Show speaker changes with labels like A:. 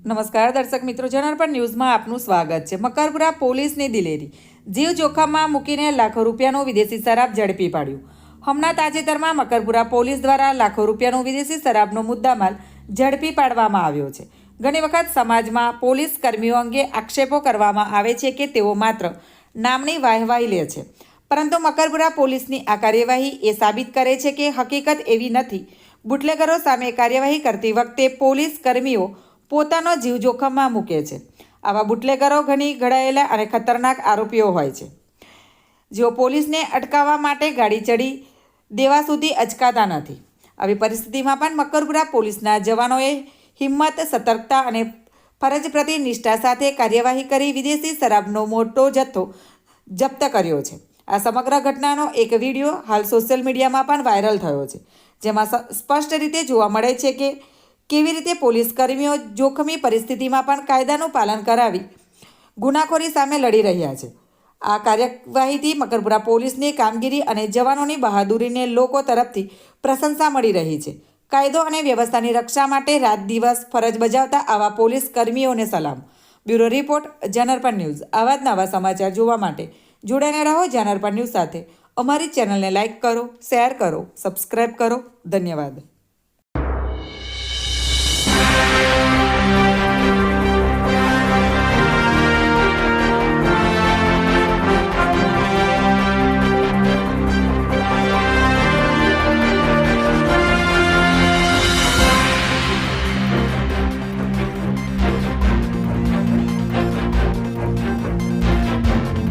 A: નમસ્કાર દર્શક મિત્રો, જનાર્પણ ન્યૂઝમાં આપનું સ્વાગત છે। મકરપુરા પોલીસની દિલેરી, જીવ જોખમમાં મૂકીને લાખો રૂપિયાનો વિદેશી શરાબ ઝડપી પાડ્યું। હમણાં તાજેતરમાં મકરપુરા પોલીસ દ્વારા લાખો રૂપિયાનો વિદેશી શરાબનો મુદ્દામાલ ઝડપી પાડવામાં આવ્યો છે। ઘણી વખત સમાજમાં પોલીસ કર્મીઓ અંગે આક્ષેપો કરવામાં આવે છે કે તેઓ માત્ર નામની વાહવાહી લે છે, પરંતુ મકરપુરા પોલીસની આ કાર્યવાહી એ સાબિત કરે છે કે હકીકત એવી નથી। બુટલેગરો સામે કાર્યવાહી કરતી વખતે પોલીસ કર્મીઓ પોતાનો જીવ જોખમમાં મૂકે છે। આવા બુટલેગરો ઘણી ઘડાયેલા અને ખતરનાક આરોપીઓ હોય છે, જેઓ પોલીસને અટકાવવા માટે ગાડી ચડી દેવા સુધી અચકાતા નથી। આવી પરિસ્થિતિમાં પણ મકરપુરા પોલીસના જવાનોએ હિંમત, સતર્કતા અને ફરજ પ્રતિ નિષ્ઠા સાથે કાર્યવાહી કરી વિદેશી શરાબનો મોટો જથ્થો જપ્ત કર્યો છે। આ સમગ્ર ઘટનાનો એક વિડીયો હાલ સોશિયલ મીડિયામાં પણ વાયરલ થયો છે, જેમાં સ્પષ્ટ રીતે જોવા મળે છે કે કેવી રીતે પોલીસ કર્મીઓ જોખમી પરિસ્થિતિમાં પણ કાયદાનું પાલન કરાવી ગુનાખોરી સામે લડી રહ્યા છે। આ કાર્યવાહીથી મકરપુરા પોલીસની કામગીરી અને જવાનોની બહાદુરીને લોકો તરફથી પ્રશંસા મળી રહી છે। કાયદો અને વ્યવસ્થાની રક્ષા માટે રાત દિવસ ફરજ બજાવતા આવા પોલીસ કર્મીઓને સલામ। Bureau report, જનાર્પણ news. આવા જ નવા સમાચાર જોવા માટે જોડાઈને રહો જનાર્પણ ન્યૂઝ સાથે। અમારી ચેનલને લાઇક કરો, શેર કરો, સબસ્ક્રાઈબ કરો। ધન્યવાદ।